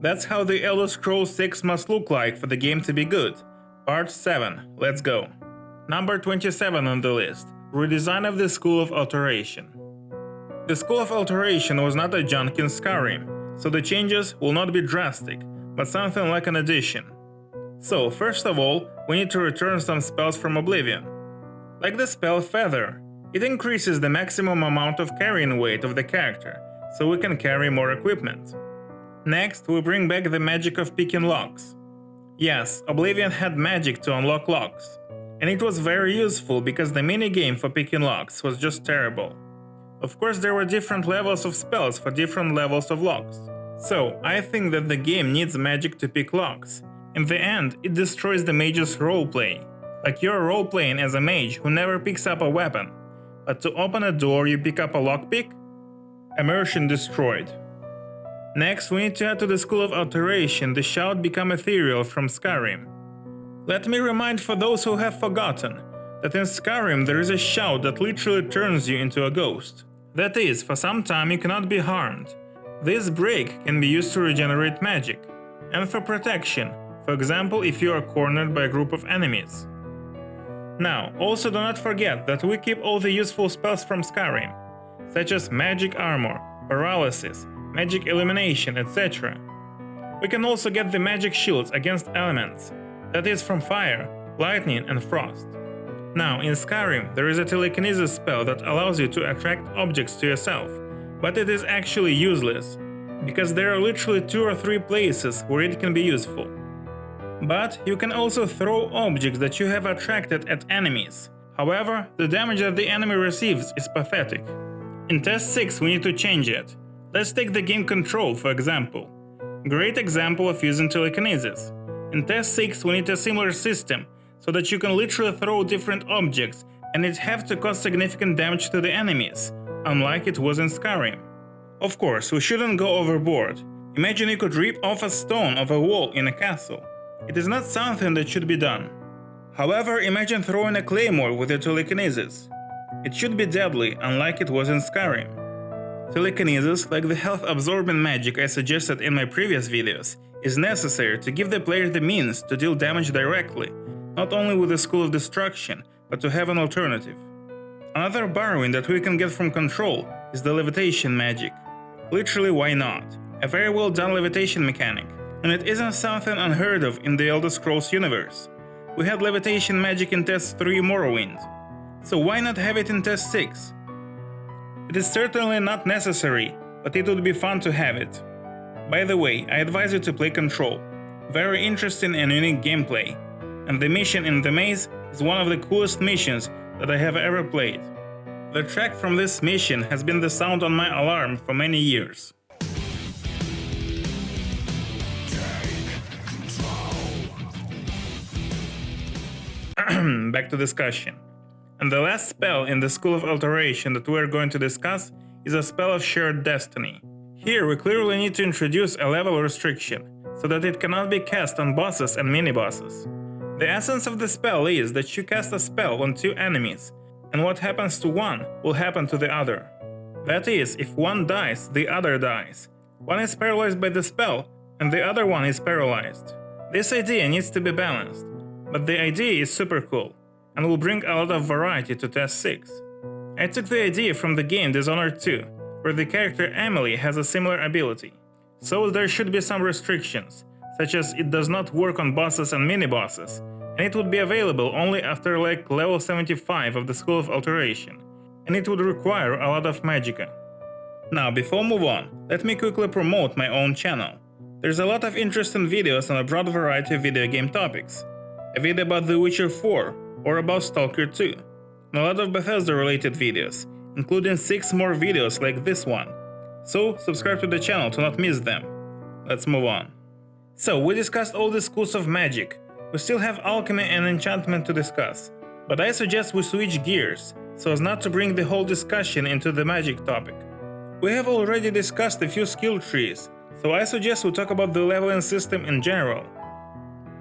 That's how the Elder Scrolls 6 must look like for the game to be good. Part 7, let's go. Number 27 on the list, redesign of the School of Alteration. The School of Alteration was not a junk in Skyrim, so the changes will not be drastic, but something like an addition. So, first of all, we need to return some spells from Oblivion. Like the spell Feather, it increases the maximum amount of carrying weight of the character, so we can carry more equipment. Next, we bring back the magic of picking locks. Yes, Oblivion had magic to unlock locks, and it was very useful because the minigame for picking locks was just terrible. Of course, there were different levels of spells for different levels of locks. So, I think that the game needs magic to pick locks. In the end, it destroys the mage's roleplay. Like you're roleplaying as a mage who never picks up a weapon, but to open a door you pick up a lockpick? Immersion destroyed. Next, we need to add to the School of Alteration the Shout Become Ethereal from Skyrim. Let me remind for those who have forgotten, that in Skyrim there is a shout that literally turns you into a ghost. That is, for some time you cannot be harmed. This break can be used to regenerate magic, and for protection, for example if you are cornered by a group of enemies. Now, also do not forget that we keep all the useful spells from Skyrim, such as magic armor, paralysis, magic elimination, etc. We can also get the magic shields against elements, that is from fire, lightning and frost. Now, in Skyrim there is a telekinesis spell that allows you to attract objects to yourself, but it is actually useless, because there are literally 2 or 3 places where it can be useful. But you can also throw objects that you have attracted at enemies. However, the damage that the enemy receives is pathetic. In Test 6 we need to change it. Let's take the game Control for example. Great example of using telekinesis. In Test 6 we need a similar system, so that you can literally throw different objects and it have to cause significant damage to the enemies, unlike it was in Skyrim. Of course, we shouldn't go overboard. Imagine you could rip off a stone of a wall in a castle. It is not something that should be done. However, imagine throwing a claymore with your telekinesis. It should be deadly, unlike it was in Skyrim. Telekinesis, like the health-absorbing magic I suggested in my previous videos, is necessary to give the player the means to deal damage directly, not only with the School of Destruction, but to have an alternative. Another borrowing that we can get from Control is the levitation magic. Literally, why not? A very well done levitation mechanic, and it isn't something unheard of in the Elder Scrolls universe. We had levitation magic in Test 3 Morrowind, so why not have it in Test 6? It is certainly not necessary, but it would be fun to have it. By the way, I advise you to play Control. Very interesting and unique gameplay, and the mission in the maze is one of the coolest missions that I have ever played. The track from this mission has been the sound on my alarm for many years. Back to discussion. And the last spell in the School of Alteration that we are going to discuss is a spell of Shared Destiny. Here we clearly need to introduce a level restriction, so that it cannot be cast on bosses and mini-bosses. The essence of the spell is that you cast a spell on 2 enemies, and what happens to one will happen to the other. That is, if one dies, the other dies. One is paralyzed by the spell, and the other one is paralyzed. This idea needs to be balanced, but the idea is super cool, and will bring a lot of variety to Test 6. I took the idea from the game Dishonored 2, where the character Emily has a similar ability. So there should be some restrictions, such as it does not work on bosses and mini-bosses, and it would be available only after like level 75 of the School of Alteration, and it would require a lot of magicka. Now, before move on, let me quickly promote my own channel. There's a lot of interesting videos on a broad variety of video game topics. A video about The Witcher 4, or about Stalker 2, and a lot of Bethesda related videos, including 6 more videos like this one. So subscribe to the channel to not miss them. Let's move on. So we discussed all the schools of magic. We still have alchemy and enchantment to discuss, but I suggest we switch gears, so as not to bring the whole discussion into the magic topic. We have already discussed a few skill trees, so I suggest we talk about the leveling system in general.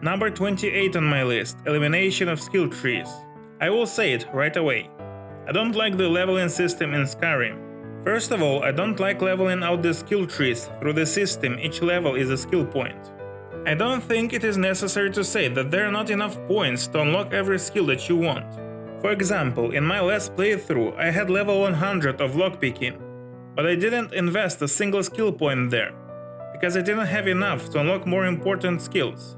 Number 28 on my list, elimination of skill trees. I will say it right away. I don't like the leveling system in Skyrim. First of all, I don't like leveling out the skill trees through the system. Each level is a skill point. I don't think it is necessary to say that there are not enough points to unlock every skill that you want. For example, in my last playthrough I had level 100 of lockpicking, but I didn't invest a single skill point there, because I didn't have enough to unlock more important skills.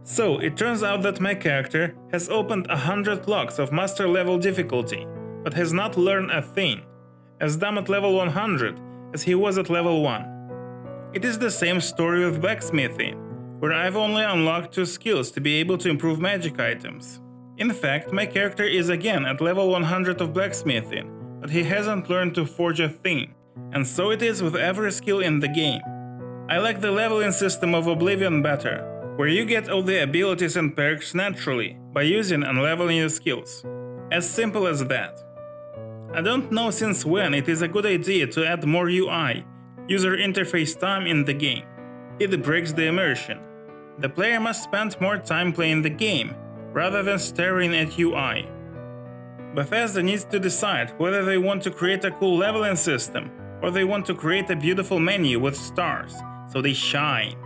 So it turns out that my character has opened 100 locks of master level difficulty, but has not learned a thing, as dumb at level 100 as he was at level 1. It is the same story with blacksmithing, where I've only unlocked 2 skills to be able to improve magic items. In fact, my character is again at level 100 of blacksmithing, but he hasn't learned to forge a thing, and so it is with every skill in the game. I like the leveling system of Oblivion better, where you get all the abilities and perks naturally by using and leveling your skills. As simple as that. I don't know since when it is a good idea to add more UI, user interface time in the game. It breaks the immersion. The player must spend more time playing the game, rather than staring at UI. Bethesda needs to decide whether they want to create a cool leveling system, or they want to create a beautiful menu with stars, so they shine.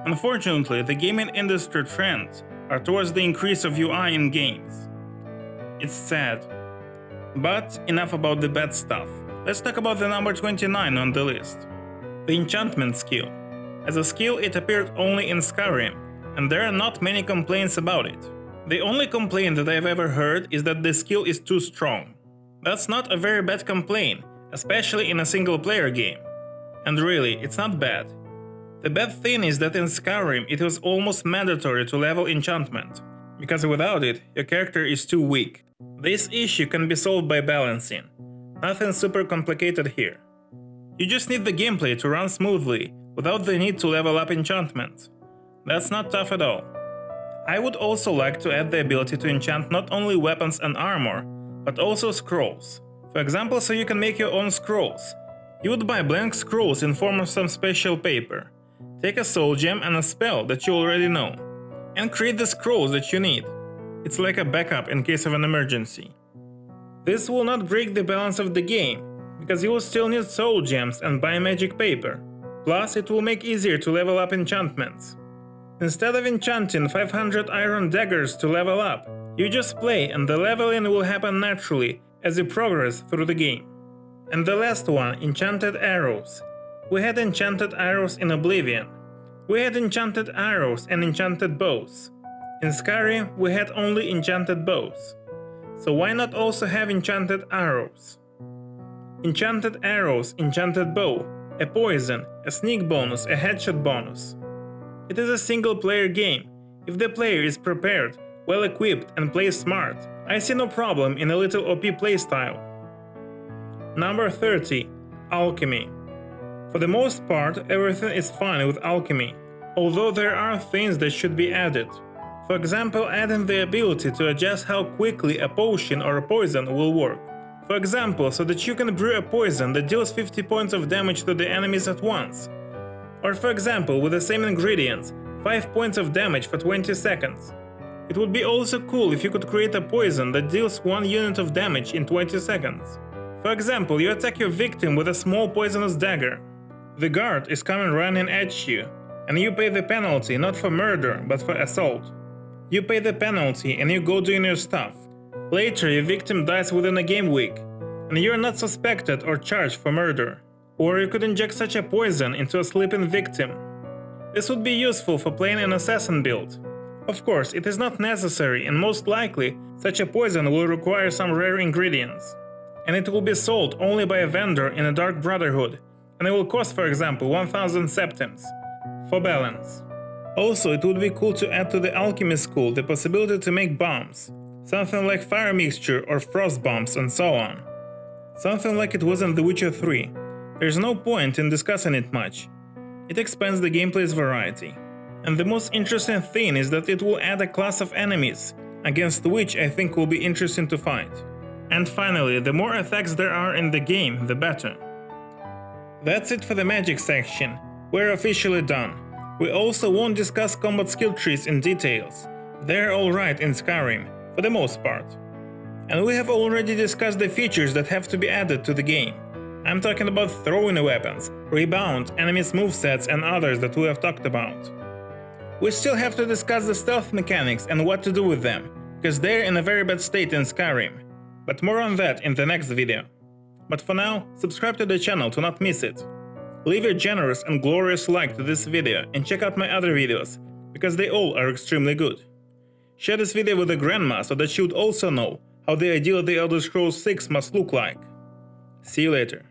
Unfortunately, the gaming industry trends are towards the increase of UI in games. It's sad. But enough about the bad stuff. Let's talk about the number 29 on the list. The enchantment skill. As a skill, it appeared only in Skyrim, and there are not many complaints about it. The only complaint that I've ever heard is that the skill is too strong. That's not a very bad complaint, especially in a single player game. And really, it's not bad. The bad thing is that in Skyrim it was almost mandatory to level enchantment, because without it, your character is too weak. This issue can be solved by balancing. Nothing super complicated here. You just need the gameplay to run smoothly, without the need to level up enchantment. That's not tough at all. I would also like to add the ability to enchant not only weapons and armor, but also scrolls. For example, so you can make your own scrolls. You would buy blank scrolls in form of some special paper, take a soul gem and a spell that you already know, and create the scrolls that you need. It's like a backup in case of an emergency. This will not break the balance of the game, because you will still need soul gems and buy magic paper. Plus, it will make easier to level up enchantments. Instead of enchanting 500 iron daggers to level up, you just play and the leveling will happen naturally as you progress through the game. And the last one, enchanted arrows. We had enchanted arrows in Oblivion. We had enchanted arrows and enchanted bows. In Skyrim, we had only enchanted bows. So why not also have enchanted arrows? Enchanted arrows, enchanted bow, a poison, a sneak bonus, a headshot bonus. It is a single player game. If the player is prepared, well equipped and plays smart, I see no problem in a little OP playstyle. Number 30. Alchemy. For the most part, everything is fine with Alchemy, although there are things that should be added. For example, adding the ability to adjust how quickly a potion or a poison will work. For example, so that you can brew a poison that deals 50 points of damage to the enemies at once. Or for example, with the same ingredients, 5 points of damage for 20 seconds. It would be also cool if you could create a poison that deals 1 unit of damage in 20 seconds. For example, you attack your victim with a small poisonous dagger. The guard is coming running at you, and you pay the penalty not for murder, but for assault. You pay the penalty and you go doing your stuff. Later, your victim dies within a game week, and you are not suspected or charged for murder. Or you could inject such a poison into a sleeping victim. This would be useful for playing an assassin build. Of course, it is not necessary, and most likely, such a poison will require some rare ingredients. And it will be sold only by a vendor in a Dark Brotherhood, and it will cost, for example, 1000 septims. For balance. Also, it would be cool to add to the Alchemy school the possibility to make bombs. Something like fire mixture or frost bombs and so on. Something like it was in The Witcher 3. There's no point in discussing it much. It expands the gameplay's variety. And the most interesting thing is that it will add a class of enemies, against which I think will be interesting to fight. And finally, the more attacks there are in the game, the better. That's it for the magic section. We're officially done. We also won't discuss combat skill trees in details. They're alright in Skyrim, for the most part. And we have already discussed the features that have to be added to the game. I'm talking about throwing weapons, rebound, enemies' movesets, and others that we have talked about. We still have to discuss the stealth mechanics and what to do with them, because they're in a very bad state in Skyrim. But more on that in the next video. But for now, subscribe to the channel to not miss it. Leave a generous and glorious like to this video and check out my other videos, because they all are extremely good. Share this video with a grandma so that she would also know how the ideal The Elder Scrolls 6 must look like. See you later.